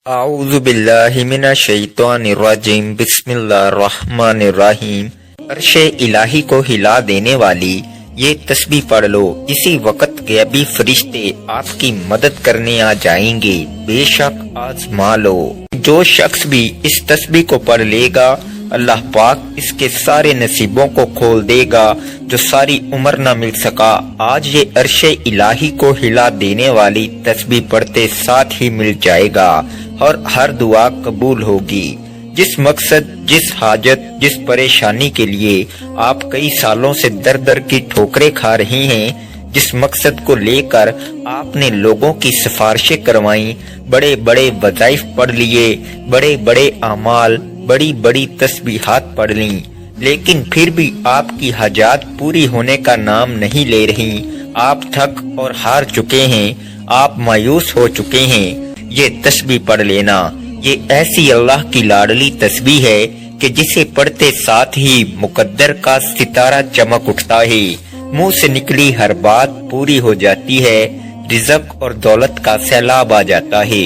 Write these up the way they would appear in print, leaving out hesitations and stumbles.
اعوذ باللہ من الشیطان الرجیم بسم اللہ الرحمن الرحیم۔ عرش الہی کو ہلا دینے والی یہ تسبیح پڑھ لو، اسی وقت غیبی فرشتے آپ کی مدد کرنے آ جائیں گے، بے شک آزما لو۔ جو شخص بھی اس تسبیح کو پڑھ لے گا اللہ پاک اس کے سارے نصیبوں کو کھول دے گا جو ساری عمر نہ مل سکا۔ آج یہ عرش الہی کو ہلا دینے والی تسبیح پڑھتے ساتھ ہی مل جائے گا اور ہر دعا قبول ہوگی۔ جس مقصد، جس حاجت، جس پریشانی کے لیے آپ کئی سالوں سے در در کی ٹھوکریں کھا رہی ہیں، جس مقصد کو لے کر آپ نے لوگوں کی سفارشیں کروائیں، بڑے بڑے وظائف پڑھ لیے، بڑے بڑے اعمال، بڑی بڑی تسبیحات پڑھ لیں، لیکن پھر بھی آپ کی حاجات پوری ہونے کا نام نہیں لے رہی۔ آپ تھک اور ہار چکے ہیں، آپ مایوس ہو چکے ہیں۔ یہ تسبیح پڑھ لینا، یہ ایسی اللہ کی لاڈلی تسبیح ہے کہ جسے پڑھتے ساتھ ہی مقدر کا ستارہ چمک اٹھتا ہے، منہ سے نکلی ہر بات پوری ہو جاتی ہے، رزق اور دولت کا سیلاب آ جاتا ہے۔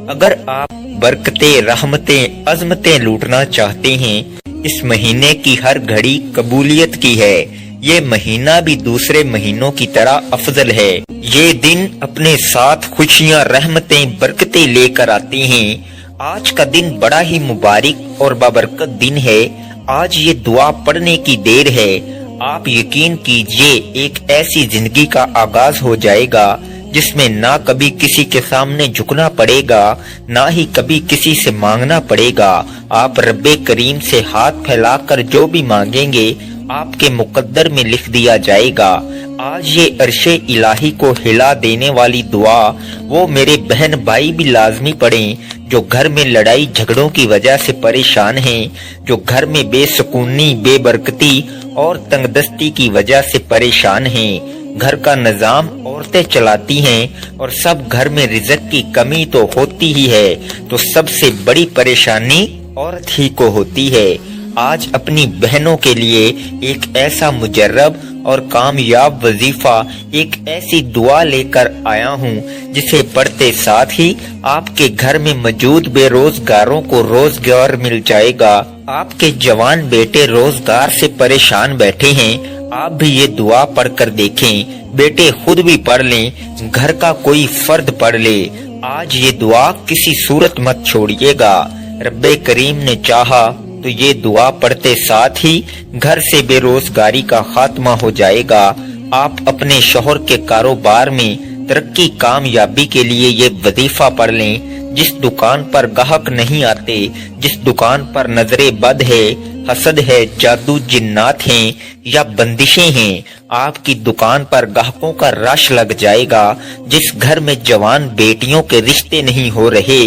اگر آپ برکتیں، رحمتیں، عظمتیں لوٹنا چاہتے ہیں، اس مہینے کی ہر گھڑی قبولیت کی ہے۔ یہ مہینہ بھی دوسرے مہینوں کی طرح افضل ہے۔ یہ دن اپنے ساتھ خوشیاں، رحمتیں، برکتیں لے کر آتے ہیں۔ آج کا دن بڑا ہی مبارک اور بابرکت دن ہے۔ آج یہ دعا پڑھنے کی دیر ہے۔ آپ یقین کیجئے ایک ایسی زندگی کا آغاز ہو جائے گا جس میں نہ کبھی کسی کے سامنے جھکنا پڑے گا، نہ ہی کبھی کسی سے مانگنا پڑے گا۔ آپ رب کریم سے ہاتھ پھیلا کر جو بھی مانگیں گے آپ کے مقدر میں لکھ دیا جائے گا۔ آج یہ عرش الہی کو ہلا دینے والی دعا وہ میرے بہن بھائی بھی لازمی پڑھیں جو گھر میں لڑائی جھگڑوں کی وجہ سے پریشان ہیں، جو گھر میں بے سکونی، بے برکتی اور تنگ دستی کی وجہ سے پریشان ہیں۔ گھر کا نظام عورتیں چلاتی ہیں اور سب گھر میں رزق کی کمی تو ہوتی ہی ہے، تو سب سے بڑی پریشانی عورت ہی کو ہوتی ہے۔ آج اپنی بہنوں کے لیے ایک ایسا مجرب اور کامیاب وظیفہ، ایک ایسی دعا لے کر آیا ہوں جسے پڑھتے ساتھ ہی آپ کے گھر میں موجود بے روزگاروں کو روزگار مل جائے گا۔ آپ کے جوان بیٹے روزگار سے پریشان بیٹھے ہیں، آپ بھی یہ دعا پڑھ کر دیکھیں، بیٹے خود بھی پڑھ لیں، گھر کا کوئی فرد پڑھ لے۔ آج یہ دعا کسی صورت مت چھوڑیے گا۔ رب کریم نے چاہا تو یہ دعا پڑھتے ساتھ ہی گھر سے بے روزگاری کا خاتمہ ہو جائے گا۔ آپ اپنے شوہر کے کاروبار میں ترقی، کامیابی کے لیے یہ وظیفہ پڑھ لیں۔ جس دکان پر گاہک نہیں آتے، جس دکان پر نظر بد ہے، حسد ہے، جادو جنات ہیں یا بندشیں ہیں، آپ کی دکان پر گاہکوں کا رش لگ جائے گا۔ جس گھر میں جوان بیٹیوں کے رشتے نہیں ہو رہے،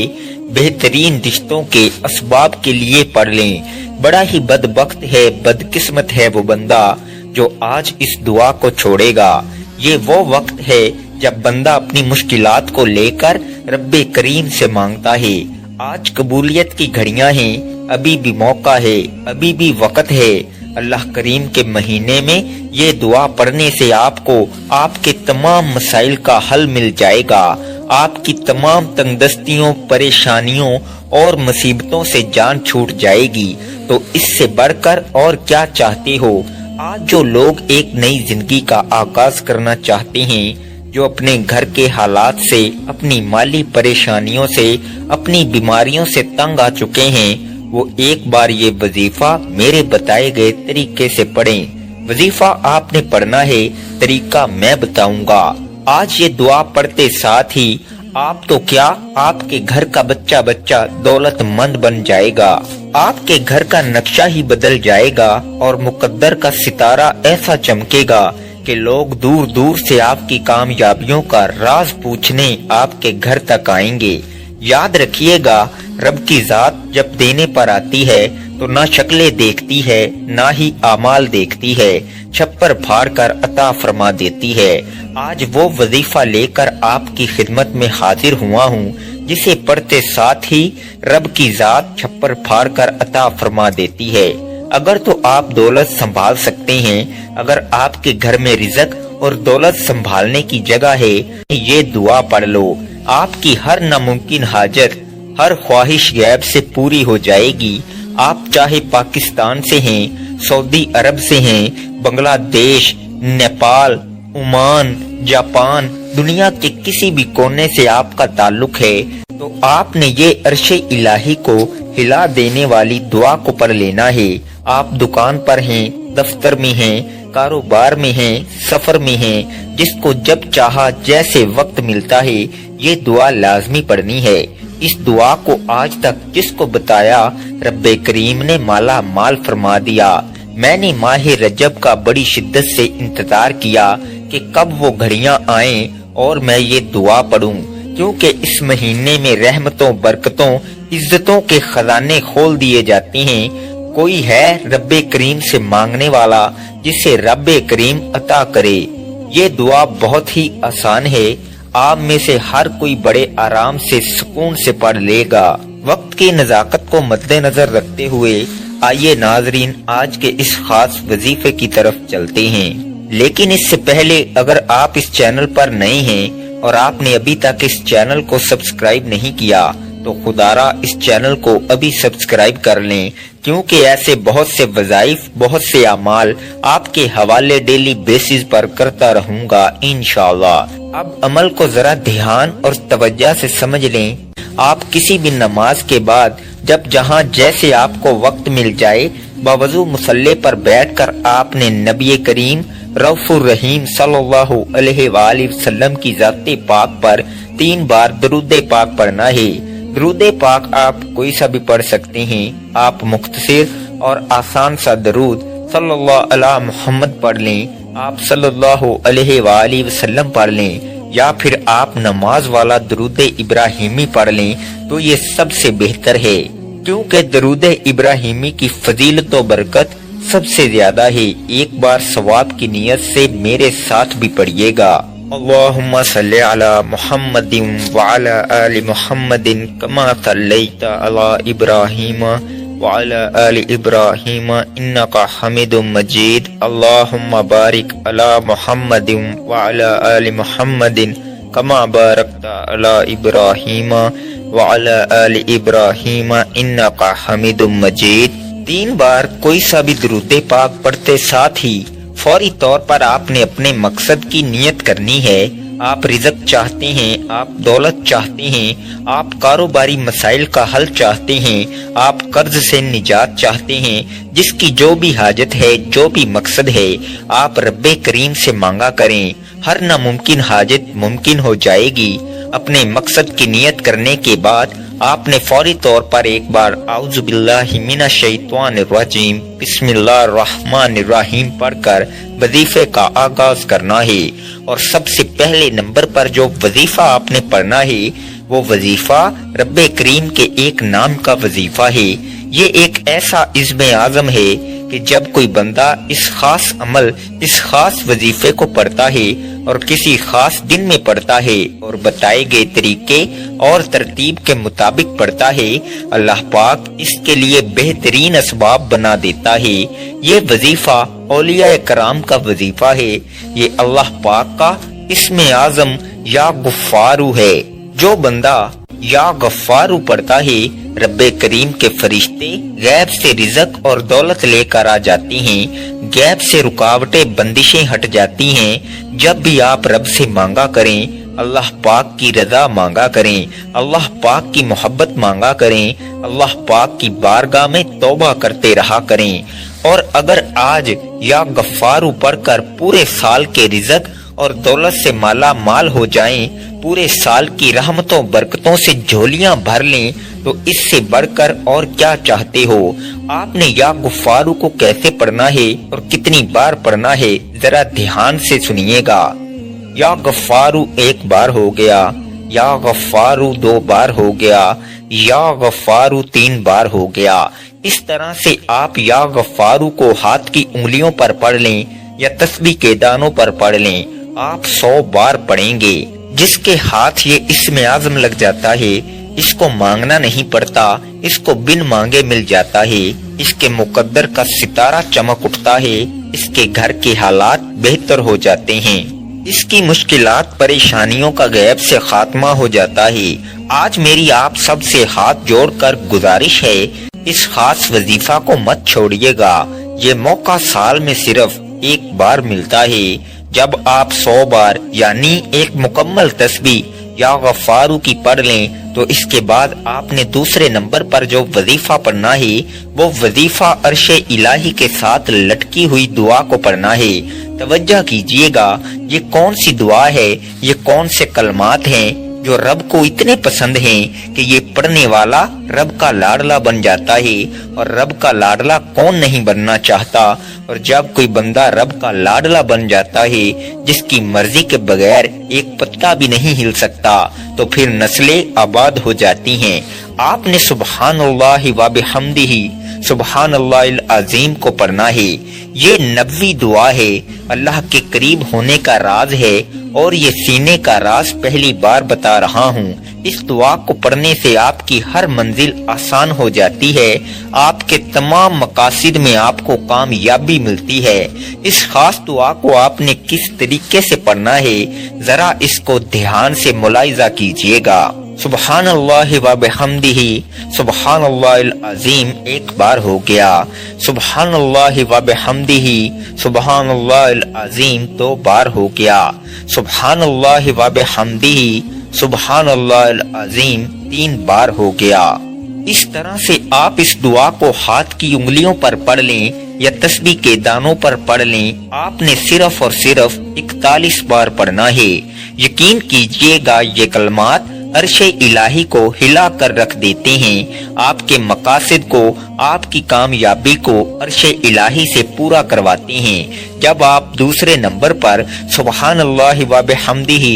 بہترین رشتوں کے اسباب کے لیے پڑھ لیں۔ بڑا ہی بدبخت ہے، بدقسمت ہے وہ بندہ جو آج اس دعا کو چھوڑے گا۔ یہ وہ وقت ہے جب بندہ اپنی مشکلات کو لے کر رب کریم سے مانگتا ہے۔ آج قبولیت کی گھڑیاں ہیں، ابھی بھی موقع ہے، ابھی بھی وقت ہے۔ اللہ کریم کے مہینے میں یہ دعا پڑھنے سے آپ کو آپ کے تمام مسائل کا حل مل جائے گا۔ آپ کی تمام تنگ دستیوں، پریشانیوں اور مصیبتوں سے جان چھوٹ جائے گی۔ تو اس سے بڑھ کر اور کیا چاہتے ہو؟ آج جو لوگ ایک نئی زندگی کا آغاز کرنا چاہتے ہیں، جو اپنے گھر کے حالات سے، اپنی مالی پریشانیوں سے، اپنی بیماریوں سے تنگ آ چکے ہیں، وہ ایک بار یہ وظیفہ میرے بتائے گئے طریقے سے پڑھیں۔ وظیفہ آپ نے پڑھنا ہے، طریقہ میں بتاؤں گا۔ آج یہ دعا پڑھتے ساتھ ہی آپ تو کیا، آپ کے گھر کا بچہ بچہ دولت مند بن جائے گا۔ آپ کے گھر کا نقشہ ہی بدل جائے گا اور مقدر کا ستارہ ایسا چمکے گا کہ لوگ دور دور سے آپ کی کامیابیوں کا راز پوچھنے آپ کے گھر تک آئیں گے۔ یاد رکھیے گا، رب کی ذات جب دینے پر آتی ہے تو نہ شکلیں دیکھتی ہے، نہ ہی اعمال دیکھتی ہے، چھپر پھاڑ کر عطا فرما دیتی ہے۔ آج وہ وظیفہ لے کر آپ کی خدمت میں حاضر ہوا ہوں جسے پڑھتے ساتھ ہی رب کی ذات چھپر پھاڑ کر عطا فرما دیتی ہے۔ اگر تو آپ دولت سنبھال سکتے ہیں، اگر آپ کے گھر میں رزق اور دولت سنبھالنے کی جگہ ہے، یہ دعا پڑھ لو۔ آپ کی ہر ناممکن حاجت ہر خواہش غیب سے پوری ہو جائے گی۔ آپ چاہے پاکستان سے ہیں، سعودی عرب سے ہیں، بنگلہ دیش، نیپال، عمان، جاپان، دنیا کے کسی بھی کونے سے آپ کا تعلق ہے تو آپ نے یہ عرش الہی کو ہلا دینے والی دعا کو پڑھ لینا ہے۔ آپ دکان پر ہیں، دفتر میں ہیں، کاروبار میں ہیں، سفر میں ہیں، جس کو جب چاہا جیسے وقت ملتا ہے یہ دعا لازمی پڑھنی ہے۔ اس دعا کو آج تک جس کو بتایا رب کریم نے مالا مال فرما دیا۔ میں نے ماہ رجب کا بڑی شدت سے انتظار کیا کہ کب وہ گھڑیاں آئیں اور میں یہ دعا پڑھوں، کیونکہ اس مہینے میں رحمتوں، برکتوں، عزتوں کے خزانے کھول دیے جاتے ہیں۔ کوئی ہے رب کریم سے مانگنے والا جسے رب کریم عطا کرے۔ یہ دعا بہت ہی آسان ہے، آپ میں سے ہر کوئی بڑے آرام سے سکون سے پڑھ لے گا۔ وقت کی نزاکت کو مد نظر رکھتے ہوئے آئیے ناظرین آج کے اس خاص وظیفے کی طرف چلتے ہیں۔ لیکن اس سے پہلے اگر آپ اس چینل پر نئے ہیں اور آپ نے ابھی تک اس چینل کو سبسکرائب نہیں کیا تو خدارا اس چینل کو ابھی سبسکرائب کر لیں، کیونکہ ایسے بہت سے وظائف، بہت سے اعمال آپ کے حوالے ڈیلی بیسز پر کرتا رہوں گا انشاءاللہ۔ اب عمل کو ذرا دھیان اور توجہ سے سمجھ لیں۔ آپ کسی بھی نماز کے بعد جب جہاں جیسے آپ کو وقت مل جائے باوضو مصلی پر بیٹھ کر آپ نے نبی کریم رؤوف الرحیم صلی اللہ علیہ وآلہ وسلم کی ذات پاک پر 3 بار درود پاک پڑھنا ہے۔ درود پاک آپ کوئی سا بھی پڑھ سکتے ہیں، آپ مختصر اور آسان سا درود صلی اللہ علی محمد پڑھ لیں، آپ صلی اللہ علیہ وآلہ وسلم پڑھ لیں، یا پھر آپ نماز والا درود ابراہیمی پڑھ لیں تو یہ سب سے بہتر ہے، کیونکہ درود ابراہیمی کی فضیلت و برکت سب سے زیادہ ہے۔ ایک بار ثواب کی نیت سے میرے ساتھ بھی پڑھیے گا۔ اللہم صلی علی محمد وعلی آل محمد کما صلیت علی ابراہیم وعلی آل ابراہیم انکا حمید مجید۔ اللہم بارک علی محمد وعلی آل محمد کما بارکت علی ابراہیم وعلی آل ابراہیم انکا حمید مجید۔ 3 بار کوئی سا بھی درود پاک پڑھتے ساتھ ہی فوری طور پر آپ نے اپنے مقصد کی نیت کرنی ہے۔ آپ رزق چاہتے ہیں، آپ دولت چاہتے ہیں، آپ کاروباری مسائل کا حل چاہتے ہیں، آپ قرض سے نجات چاہتے ہیں، جس کی جو بھی حاجت ہے، جو بھی مقصد ہے، آپ رب کریم سے مانگا کریں۔ ہر ناممکن حاجت ممکن ہو جائے گی۔ اپنے مقصد کی نیت کرنے کے بعد آپ نے فوری طور پر ایک بار اعوذ باللہ من الشیطان الرجیم بسم اللہ الرحمن الرحیم پڑھ کر وظیفے کا آغاز کرنا ہے۔ اور سب سے پہلے نمبر پر جو وظیفہ آپ نے پڑھنا ہے وہ وظیفہ رب کریم کے ایک نام کا وظیفہ ہے۔ یہ ایک ایسا عزم اعظم ہے کہ جب کوئی بندہ اس خاص عمل، اس خاص وظیفے کو پڑھتا ہے اور کسی خاص دن میں پڑھتا ہے اور بتائے گئے طریقے اور ترتیب کے مطابق پڑھتا ہے، اللہ پاک اس کے لیے بہترین اسباب بنا دیتا ہے۔ یہ وظیفہ اولیاء کرام کا وظیفہ ہے۔ یہ اللہ پاک کا اسم اعظم یا غفارو ہے۔ جو بندہ یا غفارو پڑھتا ہے رب کریم کے فرشتے غیب سے رزق اور دولت لے کر آ جاتی ہیں، غیب سے رکاوٹیں بندشیں ہٹ جاتی ہیں۔ جب بھی آپ رب سے مانگا کریں، اللہ پاک کی رضا مانگا کریں، اللہ پاک کی محبت مانگا کریں، اللہ پاک کی بارگاہ میں توبہ کرتے رہا کریں۔ اور اگر آج یا غفارو پڑھ کر پورے سال کے رزق اور دولت سے مالا مال ہو جائیں، پورے سال کی رحمتوں برکتوں سے جھولیاں بھر لیں، تو اس سے بڑھ کر اور کیا چاہتے ہو؟ آپ نے یا غفارو کو کیسے پڑھنا ہے اور کتنی بار پڑھنا ہے ذرا دھیان سے سنیے گا۔ یا غفارو 1 بار ہو گیا، یا غفارو 2 بار ہو گیا، یا غفارو 3 بار ہو گیا۔ اس طرح سے آپ یا غفارو کو ہاتھ کی انگلیوں پر پڑھ لیں یا تسبیح کے دانوں پر پڑھ لیں، آپ 100 بار پڑھیں گے۔ جس کے ہاتھ یہ اسم اعظم لگ جاتا ہے، اس کو مانگنا نہیں پڑتا، اس کو بن مانگے مل جاتا ہے، اس کے مقدر کا ستارہ چمک اٹھتا ہے، اس کے گھر کے حالات بہتر ہو جاتے ہیں۔ اس کی مشکلات پریشانیوں کا غیب سے خاتمہ ہو جاتا ہے۔ آج میری آپ سب سے ہاتھ جوڑ کر گزارش ہے، اس خاص وظیفہ کو مت چھوڑیے گا۔ یہ موقع سال میں صرف ایک بار ملتا ہے۔ جب آپ 100 بار یعنی ایک مکمل تسبیح یا غفارو کی پڑھ لیں تو اس کے بعد آپ نے دوسرے نمبر پر جو وظیفہ پڑھنا ہے وہ وظیفہ عرش الہی کے ساتھ لٹکی ہوئی دعا کو پڑھنا ہے۔ توجہ کیجئے گا، یہ کون سی دعا ہے، یہ کون سے کلمات ہیں جو رب کو اتنے پسند ہیں کہ یہ پڑھنے والا رب کا لاڈلا بن جاتا ہے۔ اور رب کا لاڈلا کون نہیں بننا چاہتا، اور جب کوئی بندہ رب کا لاڈلا بن جاتا ہے جس کی مرضی کے بغیر ایک پتا بھی نہیں ہل سکتا تو پھر نسلیں آباد ہو جاتی ہیں۔ آپ نے سبحان اللہ و بحمدہ سبحان اللہ العظیم کو پڑھنا ہے۔ یہ نبوی دعا ہے، اللہ کے قریب ہونے کا راز ہے، اور یہ سینے کا راز پہلی بار بتا رہا ہوں۔ اس دعا کو پڑھنے سے آپ کی ہر منزل آسان ہو جاتی ہے، آپ کے تمام مقاصد میں آپ کو کامیابی ملتی ہے۔ اس خاص دعا کو آپ نے کس طریقے سے پڑھنا ہے، ذرا اس کو دھیان سے ملاحظہ کیجئے گا۔ سبحان اللہ و بحمدہ سبحان اللہ العظیم ایک بار ہو گیا، سبحان اللہ و بحمدہ سبحان اللہ العظیم 2 بار ہو گیا، سبحان اللہ و بحمدہ سبحان اللہ العظیم 3 بار ہو گیا۔ اس طرح سے آپ اس دعا کو ہاتھ کی انگلیوں پر پڑھ لیں یا تسبیح کے دانوں پر پڑھ لیں، آپ نے صرف اور صرف 41 بار پڑھنا ہے۔ یقین کیجئے گا یہ کلمات عرش الہی کو ہلا کر رکھ دیتے ہیں، آپ کے مقاصد کو، آپ کی کامیابی کو عرش الہی سے پورا کرواتے ہیں۔ جب آپ دوسرے نمبر پر سبحان اللہ و بحمدہ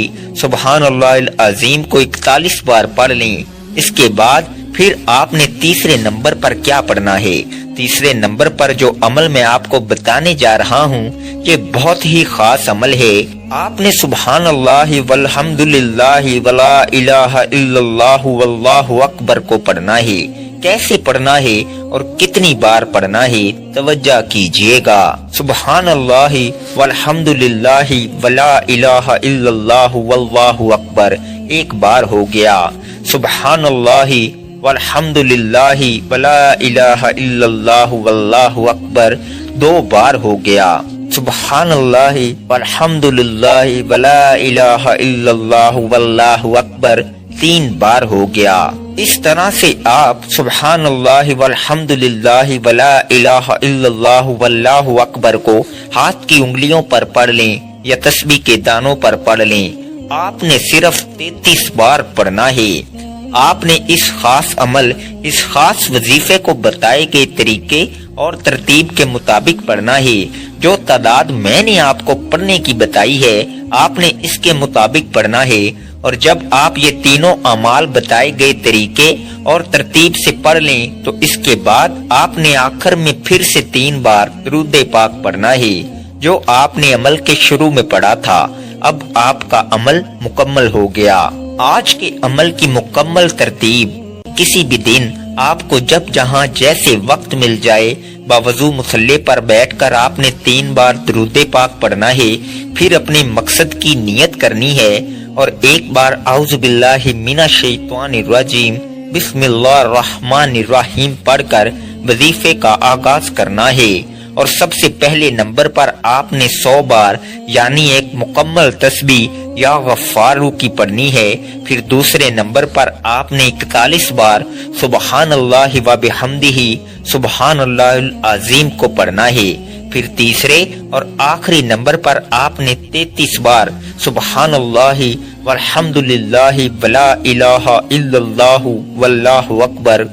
سبحان اللہ العظیم کو 41 بار پڑھ لیں، اس کے بعد پھر آپ نے تیسرے نمبر پر کیا پڑھنا ہے؟ تیسرے نمبر پر جو عمل میں آپ کو بتانے جا رہا ہوں یہ بہت ہی خاص عمل ہے۔ آپ نے سبحان اللہ والحمد للہ ولا الہ الا اللہ واللہ اکبر کو پڑھنا ہے۔ کیسے پڑھنا ہے اور کتنی بار پڑھنا ہے، توجہ کیجئے گا۔ سبحان اللہ والحمد للہ ولا الہ الا اللہ واللہ اکبر 1 بار ہو گیا، سبحان اللہ والحمد للہ ولا الہ الا اللہ واللہ اکبر 2 بار ہو گیا، سبحان اللہ والحمد للہ ولا الہ الا اللہ واللہ اکبر 3 بار ہو گیا۔ اس طرح سے آپ سبحان اللہ والحمد للہ ولا الہ الا اللہ واللہ اکبر کو ہاتھ کی انگلیوں پر پڑھ لیں یا تسبیح کے دانوں پر پڑھ لیں۔ آپ نے صرف 33 بار پڑھنا ہے۔ آپ نے اس خاص عمل، اس خاص وظیفے کو بتائے گئے طریقے اور ترتیب کے مطابق پڑھنا ہے۔ جو تعداد میں نے آپ کو پڑھنے کی بتائی ہے آپ نے اس کے مطابق پڑھنا ہے، اور جب آپ یہ تینوں اعمال بتائے گئے طریقے اور ترتیب سے پڑھ لیں تو اس کے بعد آپ نے آخر میں پھر سے 3 بار درود پاک پڑھنا ہے جو آپ نے عمل کے شروع میں پڑھا تھا۔ اب آپ کا عمل مکمل ہو گیا۔ آج کے عمل کی مکمل ترتیب: کسی بھی دن آپ کو جب جہاں جیسے وقت مل جائے باوضو مصلی پر بیٹھ کر آپ نے 3 بار درود پاک پڑھنا ہے، پھر اپنے مقصد کی نیت کرنی ہے اور 1 بار اعوذ باللہ من الشیطان الرجیم بسم اللہ الرحمن الرحیم پڑھ کر وظیفے کا آغاز کرنا ہے۔ اور سب سے پہلے نمبر پر آپ نے 100 بار یعنی ایک مکمل تسبیح یا غفارو کی پڑھنی ہے۔ پھر دوسرے نمبر پر آپ نے 41 بار سبحان اللہ و بحمدہ سبحان اللہ العظیم کو پڑھنا ہے۔ پھر تیسرے اور آخری نمبر پر آپ نے 33 بار سبحان اللہ والحمد للہ ولا الہ الا اللہ واللہ اکبر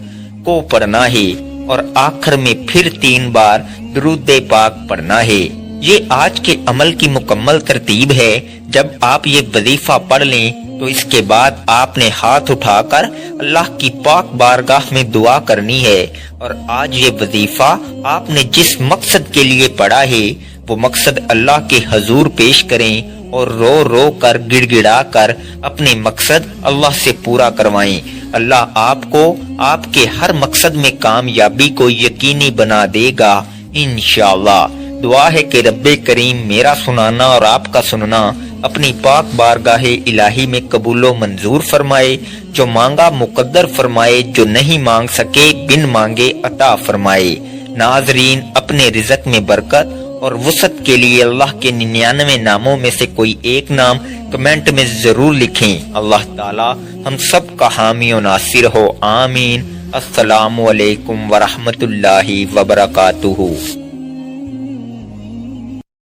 کو پڑھنا ہے، اور آخر میں پھر 3 بار درود پاک پڑھنا ہے۔ یہ آج کے عمل کی مکمل ترتیب ہے۔ جب آپ یہ وظیفہ پڑھ لیں تو اس کے بعد آپ نے ہاتھ اٹھا کر اللہ کی پاک بارگاہ میں دعا کرنی ہے، اور آج یہ وظیفہ آپ نے جس مقصد کے لیے پڑھا ہے وہ مقصد اللہ کے حضور پیش کریں اور رو رو کر گڑ گڑا کر اپنے مقصد اللہ سے پورا کروائیں۔ اللہ آپ کو آپ کے ہر مقصد میں کامیابی کو یقینی بنا دے گا انشاءاللہ۔ دعا ہے کہ رب کریم میرا سنانا اور آپ کا سننا اپنی پاک بارگاہ الہی میں قبول و منظور فرمائے، جو مانگا مقدر فرمائے، جو نہیں مانگ سکے بن مانگے عطا فرمائے۔ ناظرین، اپنے رزق میں برکت اور وسعت کے لیے اللہ کے 99 ناموں میں سے کوئی ایک نام کمنٹ میں ضرور لکھیں۔ اللہ تعالی ہم سب کا حامی و ناصر ہو، آمین۔ السلام علیکم ورحمۃ اللہ وبرکاتہ۔